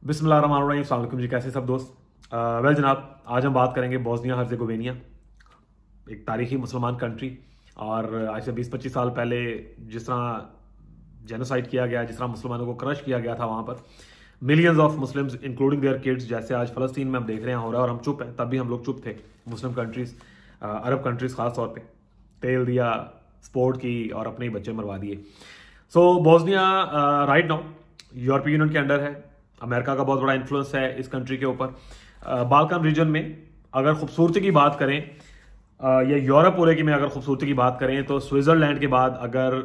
बिस्मिल्लाहिर्रहमानिर्रहीम। अस्सलाम वालेकुम जी, कैसे सब दोस्त। वेल जनाब, आज हम बात करेंगे बोस्निया हर्जेगोविना, एक तारीखी मुसलमान कंट्री। और आज से 20-25 साल पहले जिस तरह जेनोसाइड किया गया, जिस तरह मुसलमानों को क्रश किया गया था वहाँ पर, millions of Muslims including their kids, जैसे आज फ़लस्तीन में हम देख रहे हैं हो रहा है। और हम चुप हैं, तब भी हम लोग चुप थे। मुस्लिम कंट्रीज़, अरब कंट्रीज़ ख़ास तौर पर तेल दिया, सपोर्ट की और अपने ही बच्चे मरवा दिए। सो बोस्निया राइट नाउ यूरोपीय यूनियन के अंडर है। अमेरिका का बहुत बड़ा इन्फ्लुएंस है इस कंट्री के ऊपर। बाल्कन रीजन में अगर खूबसूरती की बात करें, या यूरोप पूरे की में अगर खूबसूरती की बात करें, तो स्विट्ज़रलैंड के बाद अगर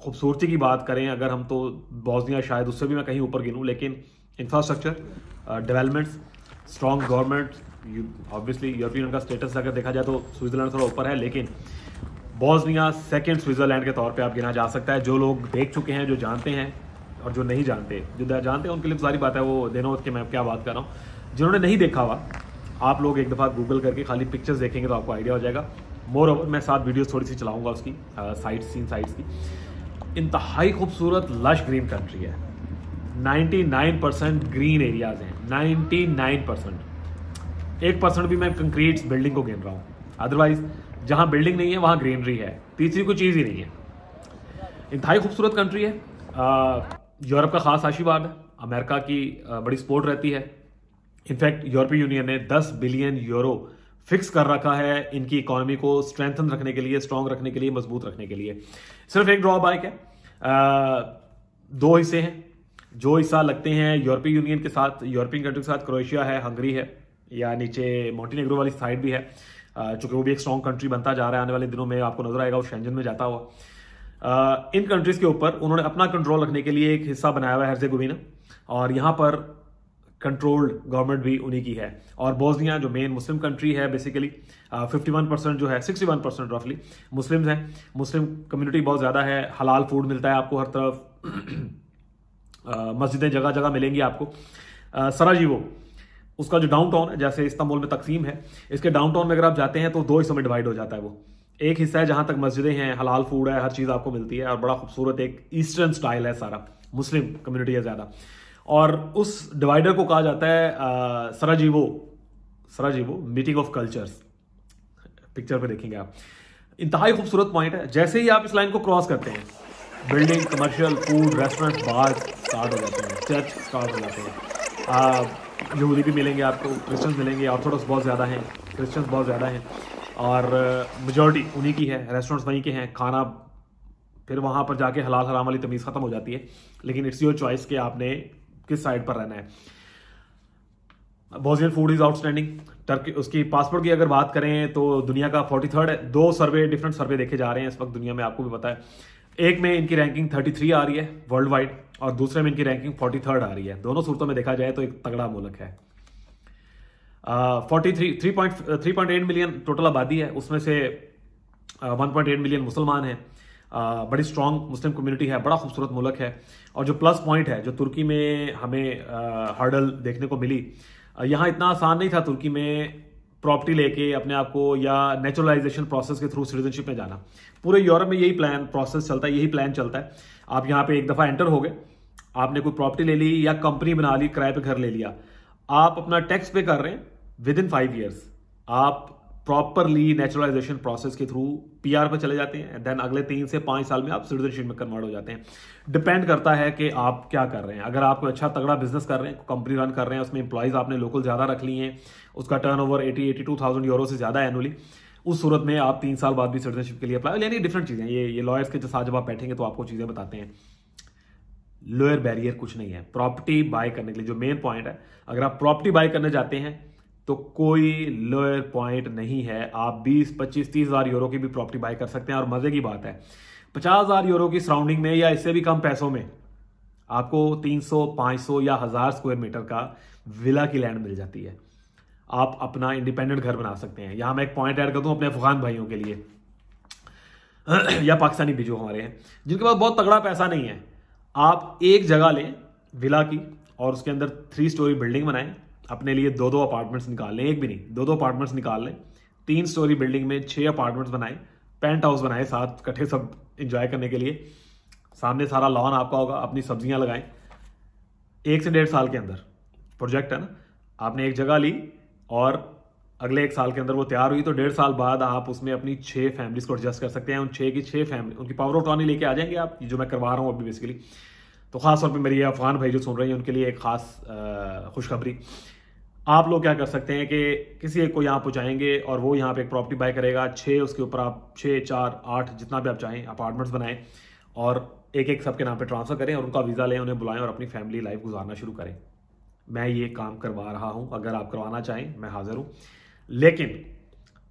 खूबसूरती की बात करें अगर हम, तो बोस्निया शायद उससे भी मैं कहीं ऊपर गिनूं। लेकिन infrastructure, developments, strong government, obviously European union का स्टेटस अगर देखा जाए तो स्विट्ज़रलैंड थोड़ा ऊपर है, लेकिन बोस्निया सेकेंड स्विट्ज़रलैंड के तौर पे आप गिना जा सकता है। जो लोग देख चुके हैं, जो जानते हैं, और जो नहीं जानते, जो जानते हैं उनके लिए सारी बात है, वो देनो कि मैं क्या बात कर रहा हूँ। जिन्होंने नहीं देखा हुआ, आप लोग एक दफ़ा गूगल करके खाली पिक्चर्स देखेंगे तो आपको आइडिया हो जाएगा। मोर ओवर मैं साथ वीडियोस थोड़ी सी चलाऊंगा उसकी, साइट्स की। इंतहाई खूबसूरत लश ग्रीन कंट्री है। 99% ग्रीन एरियाज हैं, 99%। 1% भी मैं कंक्रीट बिल्डिंग को गिन रहा हूँ। अदरवाइज जहाँ बिल्डिंग नहीं है वहाँ ग्रीनरी है। तीसरी कोई चीज़ ही नहीं है। इंतहाई खूबसूरत कंट्री है। यूरोप का खास आशीर्वाद है, अमेरिका की बड़ी सपोर्ट रहती है। इनफैक्ट यूरोपीय यूनियन ने 10 बिलियन यूरो फिक्स कर रखा है इनकी इकोनॉमी को स्ट्रेंथन रखने के लिए, स्ट्रांग रखने के लिए, मजबूत रखने के लिए। सिर्फ एक ड्रॉबैक है, दो हिस्से हैं। जो हिस्सा लगते हैं यूरोपीय यूनियन के साथ, यूरोपियन कंट्री के साथ, क्रोएशिया है, हंगरी है, या नीचे मोंटेनेग्रो वाली साइड भी है। चूंकि वो भी एक स्ट्रॉन्ग कंट्री बनता जा रहा है, आने वाले दिनों में आपको नजर आएगा वो शेंजन में जाता हुआ। इन कंट्रीज के ऊपर उन्होंने अपना कंट्रोल रखने के लिए एक हिस्सा बनाया हुआ है हर्जेगोविना, और यहाँ पर कंट्रोल्ड गवर्नमेंट भी उन्हीं की है। और बोस्निया जो मेन मुस्लिम कंट्री है, बेसिकली 51% जो है, 61% रफली मुस्लिम्स हैं। मुस्लिम कम्युनिटी बहुत ज़्यादा है। हलाल फूड मिलता है आपको हर तरफ। मस्जिदें जगह जगह मिलेंगी आपको। सराजीवो, उसका जो डाउनटाउन है, जैसे इस्तांबुल में तकसीम है, इसके डाउनटाउन में अगर आप जाते हैं तो दो हिस्सों में डिवाइड हो जाता है वो। एक हिस्सा है जहां तक मस्जिदें हैं, हलाल फूड है, हर चीज़ आपको मिलती है, और बड़ा खूबसूरत एक ईस्टर्न स्टाइल है सारा, मुस्लिम कम्युनिटी है ज़्यादा। और उस डिवाइडर को कहा जाता है सराजीवो मीटिंग ऑफ कल्चर्स। पिक्चर पे देखेंगे आप। इंतहाई खूबसूरत पॉइंट है। जैसे ही आप इस लाइन को क्रॉस करते हैं, बिल्डिंग, कमर्शियल, फूड, रेस्टोरेंट, बार स्टार्ट हो जाते हैं, चर्च स्टार्ट हो जाते हैं। यहूदी भी मिलेंगे आपको, क्रिश्चियंस मिलेंगे, ऑर्थोडॉक्स बहुत ज़्यादा हैं, क्रिश्चियंस बहुत ज़्यादा हैं, और मेजॉरिटी उन्हीं की है। रेस्टोरेंट्स वहीं के हैं। खाना फिर वहाँ पर जाके हलाल हराम वाली तमीज़ ख़त्म हो जाती है, लेकिन इट्स योर चॉइस कि आपने किस साइड पर रहना है। Bosnian food is outstanding. Turkey, उसकी पासपोर्ट की अगर बात करें तो दुनिया का 43rd है। 2 डिफरेंट सर्वे देखे जा रहे हैं इस वक्त दुनिया में, आपको भी पता है। एक में इनकी रैंकिंग 33 आ रही है वर्ल्ड वाइड, और दूसरे में इनकी रैंकिंग 43rd आ रही है। दोनों सूरतों में देखा जाए तो एक तगड़ा मुल्क है। 3.8 मिलियन टोटल आबादी है, उसमें से 1.8 मिलियन मुसलमान हैं। बड़ी स्ट्रॉन्ग मुस्लिम कम्युनिटी है, बड़ा खूबसूरत मुल्क है। और जो प्लस पॉइंट है, जो तुर्की में हमें हर्डल देखने को मिली, यहाँ इतना आसान नहीं था तुर्की में प्रॉपर्टी लेके अपने आप को, या नेचुरलाइजेशन प्रोसेस के थ्रू सिटीजनशिप में जाना। पूरे यूरोप में यही प्रोसेस चलता है, यही प्लान चलता है। आप यहाँ पे एक दफ़ा एंटर हो गए, आपने कोई प्रॉपर्टी ले ली या कंपनी बना ली, किराए पे घर ले लिया, आप अपना टैक्स पे कर रहे हैं। विद इन 5 ईयर्स आप प्रॉपरली नेचुरलाइजेशन प्रोसेस के थ्रू पीआर पे चले जाते हैं। देन अगले 3 से 5 साल में आप सिटीजनशिप में कन्वर्ट हो जाते हैं। डिपेंड करता है कि आप क्या कर रहे हैं। अगर आप कोई अच्छा तगड़ा बिजनेस कर रहे हैं, कंपनी रन कर रहे हैं, उसमें एम्प्लॉइज आपने लोकल ज़्यादा रख लिए हैं, उसका टर्नओवर 82,000 यूरो से ज़्यादा एनुअली, उस सूरत में आप 3 साल बाद भी सिटीजनशिप के लिए अप्लाई, यानी डिफरेंट चीज़ें। ये लॉयर्स के साथ जब आप बैठेंगे तो आपको चीज़ें बताते हैं। लोअर बैरियर कुछ नहीं है प्रॉपर्टी बाय करने के लिए। जो मेन पॉइंट है, अगर आप प्रॉपर्टी बाय करने जाते हैं तो कोई लोअर पॉइंट नहीं है। आप 20, 25, 30 हज़ार यूरो की भी प्रॉपर्टी बाय कर सकते हैं। और मजे की बात है, 50,000 यूरो की सराउंडिंग में या इससे भी कम पैसों में आपको 300, 500 या 1000 स्क्वायर मीटर का विला की लैंड मिल जाती है। आप अपना इंडिपेंडेंट घर बना सकते हैं। यहां मैं एक पॉइंट ऐड कर दूं अपने अफगान भाइयों के लिए या पाकिस्तानी भी जो हमारे हैं, जिनके पास बहुत तगड़ा पैसा नहीं है। आप एक जगह लें विला की, और उसके अंदर 3 स्टोरी बिल्डिंग बनाएं, अपने लिए 2-2 अपार्टमेंट्स निकाल लें, एक भी नहीं 2-2 अपार्टमेंट्स निकाल लें। 3 स्टोरी बिल्डिंग में 6 अपार्टमेंट्स बनाएं, पेंट हाउस बनाएं, साथ इकट्ठे सब इंजॉय करने के लिए। सामने सारा लॉन आपका होगा, अपनी सब्जियां लगाएं। 1 से 1.5 साल के अंदर प्रोजेक्ट है ना, आपने एक जगह ली और अगले 1 साल के अंदर वो तैयार हुई तो 1.5 साल बाद आप उसमें अपनी 6 फैमिलीज को एडजस्ट कर सकते हैं। उन 6 की 6 फैमिली उनकी पावर ऑफ अटॉर्नी लेके आ जाएंगे आप, जो मैं करवा रहा हूँ अभी बेसिकली। तो खास तौर पे मेरी अफगान भाई जो सुन रहे हैं उनके लिए एक खास खुशखबरी, आप लोग क्या कर सकते हैं कि किसी एक को यहाँ पहुँचाएंगे और वो यहाँ पे एक प्रॉपर्टी बाय करेगा, 6 उसके ऊपर आप 6, 4, 8 जितना भी आप चाहें अपार्टमेंट्स बनाएं और एक एक सबके नाम पे ट्रांसफर करें और उनका वीज़ा लें, उन्हें बुलाएं और अपनी फैमिली लाइफ गुजारना शुरू करें। मैं ये काम करवा रहा हूँ, अगर आप करवाना चाहें मैं हाजिर हूँ, लेकिन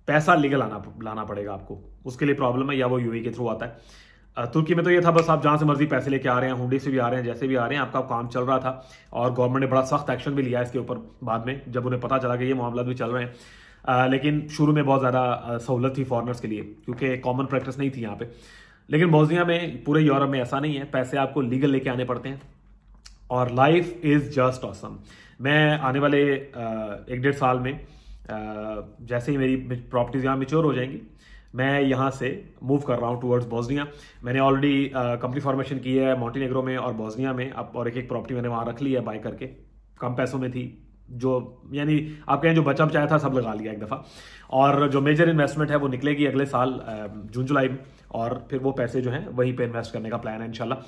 पैसा लीगल लाना पड़ेगा आपको। उसके लिए प्रॉब्लम है, या वो यूएई के थ्रू आता है। तुर्की में तो ये था बस आप जहाँ से मर्जी पैसे लेके आ रहे हैं, हुंडी से भी आ रहे हैं, जैसे भी आ रहे हैं, आपका काम चल रहा था और गवर्नमेंट ने बड़ा सख्त एक्शन भी लिया इसके ऊपर बाद में, जब उन्हें पता चला कि ये मामला भी चल रहे हैं। लेकिन शुरू में बहुत ज़्यादा सहूलत थी फॉरनर्स के लिए क्योंकि कॉमन प्रैक्टिस नहीं थी यहाँ पे। लेकिन बोस्निया में, पूरे यूरोप में ऐसा नहीं है, पैसे आपको लीगल लेके आने पड़ते हैं और लाइफ इज़ जस्ट ऑसम। मैं आने वाले 1-1.5 साल में जैसे ही मेरी प्रॉपर्टीज यहाँ मैच्योर हो जाएंगी, मैं यहाँ से मूव कर रहा हूँ टुवर्ड्स बोस्निया। मैंने ऑलरेडी कंपनी फॉर्मेशन की है मॉन्टेनेग्रो में और बोस्निया में अब, और एक प्रॉपर्टी मैंने वहाँ रख ली है बाय करके, कम पैसों में थी, जो यानी आप कहें जो बचा बचाया था सब लगा लिया एक दफ़ा। और जो मेजर इन्वेस्टमेंट है वो निकलेगी अगले साल जून जुलाई में, और फिर वो पैसे जो हैं वहीं पे इन्वेस्ट करने का प्लान है इंशाल्लाह।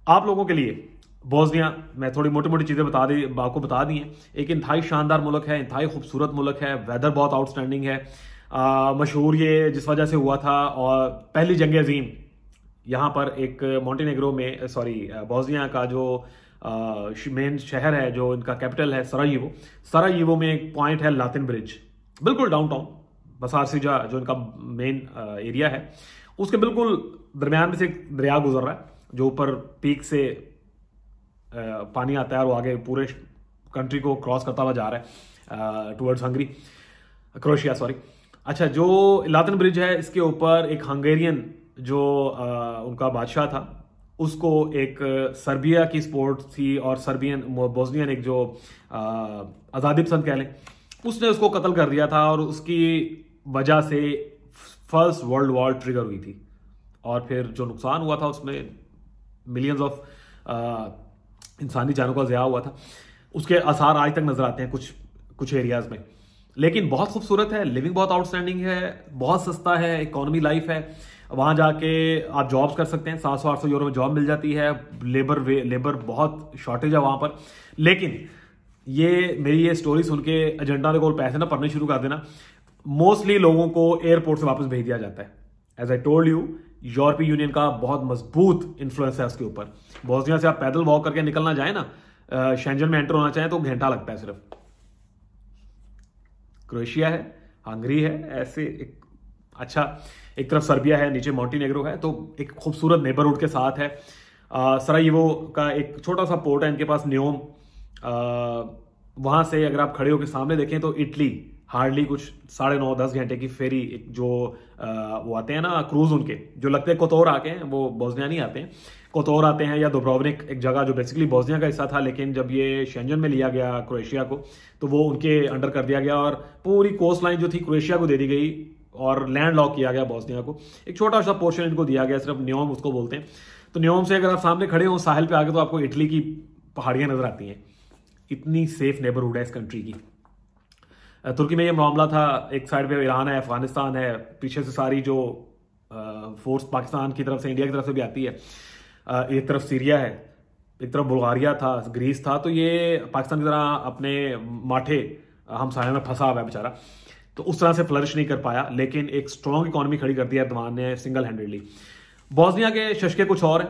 आप लोगों के लिए बोस्निया मैं थोड़ी मोटी मोटी चीज़ें आपको बता दी हैं। एक इंतहाई शानदार मुल्क है, इंतहाई खूबसूरत मुल्क है, वेदर बहुत आउटस्टैंडिंग है। मशहूर ये जिस वजह से हुआ था, और पहली जंग अजीम यहाँ पर एक मॉन्टेनेग्रो में, बोस्निया का जो मेन शहर है, जो इनका कैपिटल है सरायेवो में एक पॉइंट है लातिन ब्रिज, बिल्कुल डाउनटाउन बसारसिजा जो इनका मेन एरिया है, उसके बिल्कुल दरमियान में से एक दरिया गुजर रहा है जो ऊपर पीक से पानी आता है और वो आगे पूरे कंट्री को क्रॉस करता हुआ जा रहा है टुवर्ड्स क्रोएशिया। अच्छा, जो लातिन ब्रिज है इसके ऊपर एक हंगेरियन जो उनका बादशाह था, उसको एक सर्बिया की स्पोर्ट थी और बोस्नियन एक जो आज़ादी पसंद कह लें, उसने उसको कत्ल कर दिया था और उसकी वजह से फर्स्ट वर्ल्ड वॉर ट्रिगर हुई थी। और फिर जो नुकसान हुआ था उसमें मिलियंस ऑफ इंसानी जानों का ज़िया हुआ था। उसके आसार आज तक नजर आते हैं कुछ एरियाज में। लेकिन बहुत खूबसूरत है, लिविंग बहुत आउटस्टैंडिंग है, बहुत सस्ता है, इकोनॉमी लाइफ है। वहाँ जाके आप जॉब्स कर सकते हैं, 700-800 यूरो में जॉब मिल जाती है। लेबर बहुत शॉर्टेज है वहाँ पर। लेकिन मेरी ये स्टोरी सुन के एजेंडा के पैसे ना पढ़ने शुरू कर देना। मोस्टली लोगों को एयरपोर्ट से वापस भेज दिया जाता है। एज आई टोल्ड यू, यूरोपीय यूनियन का बहुत मजबूत इन्फ्लुएंस है उसके ऊपर। बोस्निया से आप पैदल वॉक करके निकलना चाहें ना, शेंजन में एंटर होना चाहें तो घंटा लगता है सिर्फ। क्रोएशिया है, हंगरी है, ऐसे एक तरफ सर्बिया है, नीचे मॉन्टेनेग्रो है, तो एक खूबसूरत नेबरहुड के साथ है। सरायेवो का एक छोटा सा पोर्ट है इनके पास, न्योम। वहां से अगर आप खड़े होकर सामने देखें तो इटली हार्डली कुछ 9.5-10 घंटे की फेरी, जो वो आते हैं ना क्रूज, उनके जो लगते हैं कोतोर आके हैं, वो बोस्निया नहीं आते हैं, कोतोर आते हैं, या दुब्रोवनिक एक जगह जो बेसिकली बोस्निया का हिस्सा था, लेकिन जब ये शेंजन में लिया गया क्रोएशिया को तो वो उनके अंडर कर दिया गया और पूरी कोस्ट लाइन जो थी क्रोएशिया को दे दी गई और लैंड लॉक किया गया बोस्निया को। एक छोटा सा पोर्शन इनको दिया गया, सिर्फ न्योम उसको बोलते हैं। तो न्योम से अगर आप सामने खड़े हो साहिल पे आगे तो आपको इटली की पहाड़ियां नजर आती हैं। इतनी सेफ नेबरहुड है इस कंट्री की। तुर्की में ये मामला था, एक साइड पे ईरान है, अफगानिस्तान है, पीछे से सारी जो फोर्स पाकिस्तान की तरफ से, इंडिया की तरफ से भी आती है, एक तरफ सीरिया है, एक तरफ बुल्गारिया था, ग्रीस था। तो ये पाकिस्तान की तरह अपने माठे हमसाया में फंसा हुआ है बेचारा, तो उस तरह से फ्लरिश नहीं कर पाया। लेकिन एक स्ट्रॉन्ग इकोनॉमी खड़ी कर दी एर्दोगान ने सिंगल हैंडेडली। बोस्निया के शशके कुछ और हैं।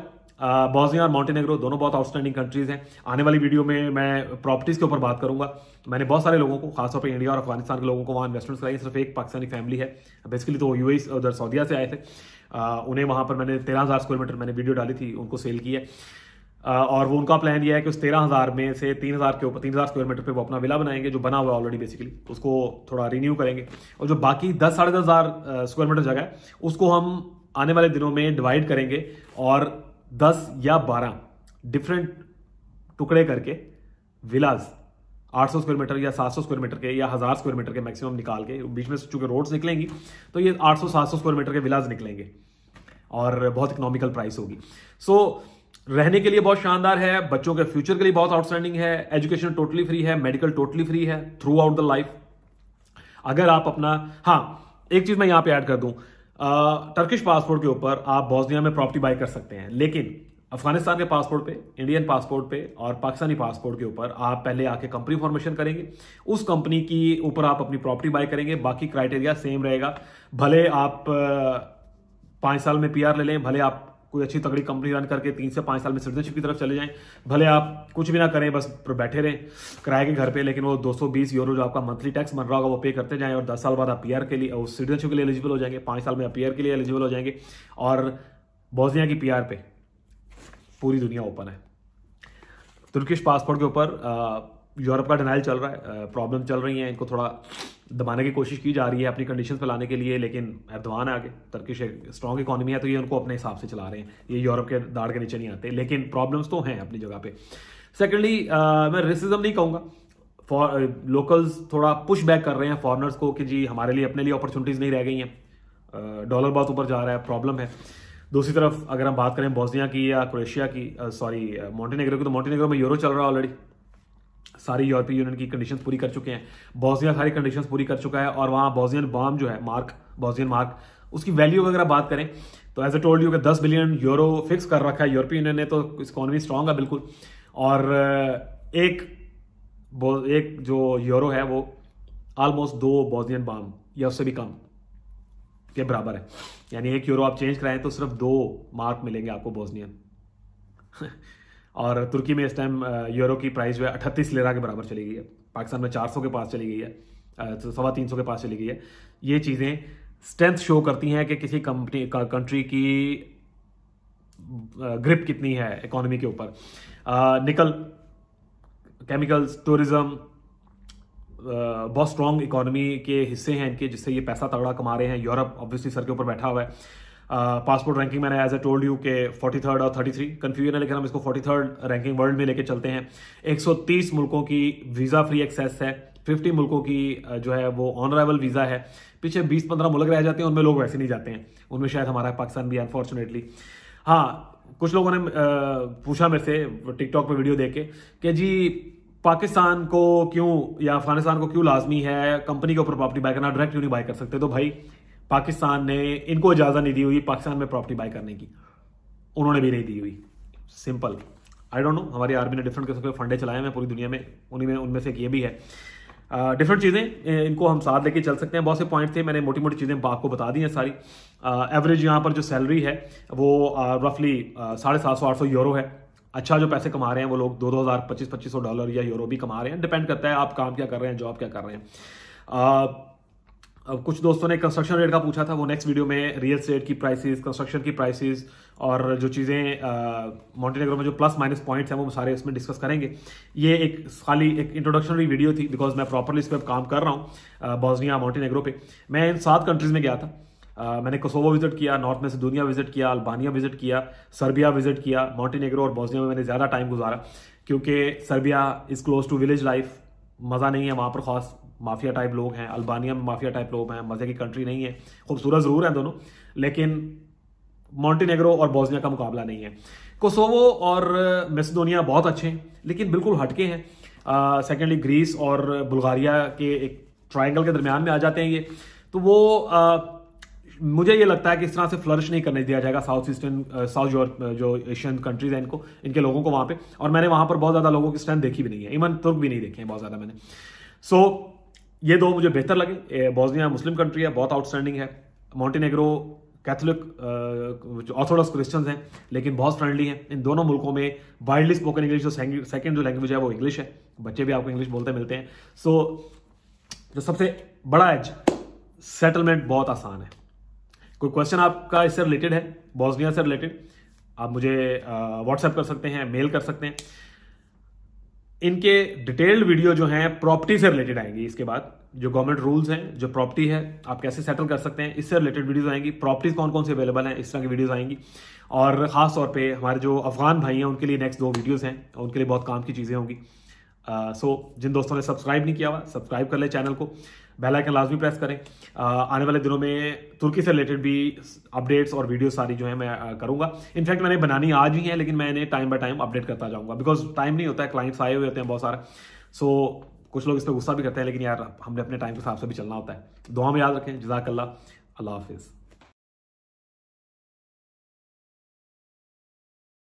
बोस्निया और मॉन्टेनेग्रो दोनों बहुत आउटस्टैंडिंग कंट्रीज हैं। आने वाली वीडियो में मैं प्रॉपर्टीज के ऊपर बात करूंगा। मैंने बहुत सारे लोगों को, खासतौर पर इंडिया और अफगानिस्तान के लोगों को वहाँ इन्वेस्टमेंट्स कराई। सिर्फ एक पाकिस्तानी फैमिली है, बेसिकली तो यूएई उधर सऊदीया से आए थे। उन्हें वहाँ पर मैंने 13,000 स्क्वायर मीटर मैंने वीडियो डाली थी, उनको सेल की है। और वो उनका प्लान ये है कि उस 13,000 में से 3,000 के ऊपर 3,000 स्क्वायर मीटर पे वो अपना विला बनाएंगे, जो बना हुआ ऑलरेडी बेसिकली, उसको थोड़ा रिन्यू करेंगे। और जो बाकी 10-10,500 स्क्वायर मीटर जगह है उसको हम आने वाले दिनों में डिवाइड करेंगे और 10 या 12 डिफरेंट टुकड़े करके विलाज 800 स्क्वायर मीटर या 700 स्क्वायर मीटर के या 1000 स्क्वायर मीटर के मैक्सिमम निकाल के, बीच में चूंकि रोड्स निकलेंगी तो ये 800-700 स्क्वायर मीटर के विलाज निकलेंगे और बहुत इकोनॉमिकल प्राइस होगी। सो रहने के लिए बहुत शानदार है, बच्चों के फ्यूचर के लिए बहुत आउटस्टैंडिंग है, एजुकेशन टोटली फ्री है, मेडिकल टोटली फ्री है थ्रू आउट द लाइफ। अगर आप अपना, हाँ एक चीज मैं यहां पे ऐड कर दूं, टर्किश पासपोर्ट के ऊपर आप बोस्निया में प्रॉपर्टी बाय कर सकते हैं, लेकिन अफगानिस्तान के पासपोर्ट पे, इंडियन पासपोर्ट पे और पाकिस्तानी पासपोर्ट के ऊपर आप पहले आके कंपनी फॉर्मेशन करेंगे, उस कंपनी की ऊपर आप अपनी प्रॉपर्टी बाय करेंगे, बाकी क्राइटेरिया सेम रहेगा। भले आप 5 साल में पीआर ले लें, भले आप कोई अच्छी तगड़ी कंपनी रन करके 3 से 5 साल में सिटीजनशिप की तरफ चले जाएं, भले आप कुछ भी ना करें, बस बैठे रहें किराए के घर पे, लेकिन वो 220 यूरो जो आपका मंथली टैक्स बन रहा होगा वो पे करते जाएं, और 10 साल बाद आप पीआर के लिए और सिटीजनशिप के लिए एलिजिबल हो जाएंगे, 5 साल में आप पीआर के लिए एलिजिबल हो जाएंगे। और बोस्निया की पीआर पे पूरी दुनिया ओपन है। तुर्किश पासपोर्ट के ऊपर यूरोप का डिनाइल चल रहा है, प्रॉब्लम चल रही है, इनको थोड़ा दबाने की कोशिश की जा रही है अपनी कंडीशन पे लाने के लिए, लेकिन एर्दोगान है आगे, तुर्किश एक स्ट्रॉन्ग इकोनॉमी है तो ये उनको अपने हिसाब से चला रहे हैं, ये यूरोप के दाड़ के नीचे नहीं आते, लेकिन प्रॉब्लम्स तो हैं अपनी जगह पे। सेकेंडली मैं रेसिज्म नहीं कहूँगा, लोकल्स थोड़ा पुश बैक कर रहे हैं फॉरनर्स को कि जी हमारे लिए अपने लिए अपॉर्चुनिटीज़ नहीं रह गई हैं, डॉलर बहुत ऊपर जा रहा है, प्रॉब्लम है। दूसरी तरफ अगर हम बात करें बोस्निया की या क्रोएशिया की, मोंटेनेग्रो की, तो मोंटेनेग्रो में यूरो चल रहा है ऑलरेडी, सारी यूरोपीय यूनियन की कंडीशंस पूरी कर चुके हैं, बोस्निया सारी कंडीशंस पूरी कर चुका है, और वहाँ बोस्नियन बाम जो है, मार्क, बोस्नियन मार्क, उसकी वैल्यू अगर बात करें तो एज ए टोल्ड यू कि 10 बिलियन यूरो फिक्स कर रखा है यूरोपीय यूनियन ने, तो इकोनॉमी स्ट्रांग है बिल्कुल। और एक जो यूरो है वो ऑलमोस्ट 2 बोस्नियन बाम या उससे भी कम के बराबर है, यानी 1 यूरो आप चेंज कराएं तो सिर्फ 2 मार्क मिलेंगे आपको बोस्नियन। और तुर्की में इस टाइम यूरो की प्राइस जो है 38 लिरा के बराबर चली गई है, पाकिस्तान में 400 के पास चली गई है, 350 के पास चली गई है। ये चीज़ें स्ट्रेंथ शो करती हैं कि किसी कंट्री की ग्रिप कितनी है इकोनॉमी के ऊपर। निकल, केमिकल्स, टूरिज्म, बहुत स्ट्रॉन्ग इकोनॉमी के हिस्से हैं इनके, जिससे ये पैसा तगड़ा कमा रहे हैं। यूरोप ऑब्वियसली सर के ऊपर बैठा हुआ है। पासपोर्ट रैंकिंग मैंने एज ए टोल्ड यू के 43rd और 33 कंफ्यूजन है, लेकिन हम इसको 43rd रैंकिंग वर्ल्ड में लेके चलते हैं। 130 मुल्कों की वीज़ा फ्री एक्सेस है, 50 मुल्कों की जो है वो ऑनरेबल वीज़ा है, पीछे 20-15 मुल्क रह जाते हैं, उनमें लोग वैसे नहीं जाते हैं, उनमें शायद हमारा पाकिस्तान भी अनफॉर्चुनेटली। हाँ, कुछ लोगों ने पूछा मेरे से टिकटॉक पे वीडियो देख के कि जी पाकिस्तान को क्यों या अफगानिस्तान को क्यों लाजमी है कंपनी के ऊपर प्रॉपर्टी बाय करना, डायरेक्ट क्यों नहीं बाय कर सकते? तो भाई पाकिस्तान ने इनको इजाजत नहीं दी हुई पाकिस्तान में प्रॉपर्टी बाय करने की, उन्होंने भी नहीं दी हुई, सिंपल। आई डोंट नो, हमारी आर्मी ने डिफरेंट किस्म के फंडे चलाए हैं पूरी दुनिया में, उनमें से एक ये भी है। डिफरेंट चीज़ें इनको हम साथ लेके चल सकते हैं। बहुत से पॉइंट थे, मैंने मोटी मोटी चीज़ें आपको बता दी हैं सारी। एवरेज यहाँ पर जो सैलरी है वो रफली 750-800 यूरो है। अच्छा जो पैसे कमा रहे हैं वो लोग 2,000, 2500 डॉलर या यूरो भी कमा रहे हैं, डिपेंड करता है आप काम क्या कर रहे हैं, जॉब क्या कर रहे हैं। कुछ दोस्तों ने कंस्ट्रक्शन रेट का पूछा था, वो नेक्स्ट वीडियो में रियल एस्टेट की प्राइसेस, कंस्ट्रक्शन की प्राइसेस और जो चीज़ें मॉन्टेनेग्रो में जो प्लस माइनस पॉइंट्स हैं वो सारे इसमें डिस्कस करेंगे। ये एक खाली एक इंट्रोडक्शनरी वीडियो थी, बिकॉज मैं प्रॉपरली इस पर काम कर रहा हूँ बोस्निया मॉन्टेनेग्रो पे। मैं इन 7 कंट्रीज में गया था। मैंने कोसोवो विजिट किया, नॉर्थ मैसेडोनिया विजिट किया, अल्बानिया विजिट किया, सर्बिया विजिट किया, मॉन्टेनेग्रो और बोस्निया में मैंने ज़्यादा टाइम गुजारा, क्योंकि Serbia is close to village life, मज़ा नहीं है वहाँ पर, खास माफिया टाइप लोग हैं, अल्बानिया में माफिया टाइप लोग हैं, मज़े की कंट्री नहीं है, खूबसूरत ज़रूर है दोनों, लेकिन मॉन्टेनेग्रो और बोस्निया का मुकाबला नहीं है। कोसोवो और मैसेडोनिया बहुत अच्छे हैं, लेकिन बिल्कुल हटके हैं। सेकेंडली ग्रीस और बुल्गारिया के एक ट्रायंगल के दरमियान में आ जाते हैं ये, तो वो मुझे ये लगता है कि इस तरह से फ्लरिश नहीं करने दिया जाएगा साउथ यूरोप जो एशियन कंट्रीज हैं इनको, इनके लोगों को वहाँ पे। और मैंने वहाँ पर बहुत ज़्यादा लोगों की स्ट्रेंथ देखी भी नहीं है, इवन तुर्क भी नहीं देखे हैं बहुत ज़्यादा मैंने। सो ये 2 मुझे बेहतर लगे। बोस्निया मुस्लिम कंट्री है, बहुत आउटस्टैंडिंग है। मॉन्टेनेग्रो कैथोलिक ऑर्थोडॉक्स क्रिश्चियंस हैं, लेकिन बहुत फ्रेंडली हैं। इन दोनों मुल्कों में वाइडली स्पोकन इंग्लिश जो सेकंड जो लैंग्वेज है वो इंग्लिश है, बच्चे भी आपको इंग्लिश बोलते मिलते हैं। सो जो सबसे बड़ा एज, सेटलमेंट बहुत आसान है। कोई क्वेश्चन आपका इससे रिलेटेड है, बोस्निया से रिलेटेड, आप मुझे व्हाट्सएप कर सकते हैं, मेल कर सकते हैं। इनके डिटेल्ड वीडियो जो हैं प्रॉपर्टी से रिलेटेड आएंगी, इसके बाद जो गवर्नमेंट रूल्स हैं, जो प्रॉपर्टी है आप कैसे सेटल कर सकते हैं, इससे रिलेटेड वीडियोस आएंगी। प्रॉपर्टीज कौन कौन सी अवेलेबल हैं, इस तरह की वीडियोस आएंगी। और ख़ास तौर पे हमारे जो अफगान भाई हैं उनके लिए नेक्स्ट 2 वीडियोस हैं, उनके लिए बहुत काम की चीज़ें होंगी। सो जिन दोस्तों ने सब्सक्राइब नहीं किया हुआ, सब्सक्राइब कर ले चैनल को, बेल आइकन लाजमी प्रेस करें। आने वाले दिनों में तुर्की से रिलेटेड भी अपडेट्स और वीडियो सारी जो है मैं करूंगा। इनफैक्ट मैंने बनानी आज ही है, लेकिन मैं इन्हें टाइम बाय टाइम अपडेट करता जाऊंगा, बिकॉज टाइम नहीं होता है, क्लाइंट्स आए हुए होते हैं बहुत सारे। सो कुछ लोग इस पर गुस्सा भी करते हैं, लेकिन यार हमने अपने टाइम के हिसाब से भी चलना होता है। दुआ में याद रखें। जज़ाकल्लाह। अल्लाह हाफिज़।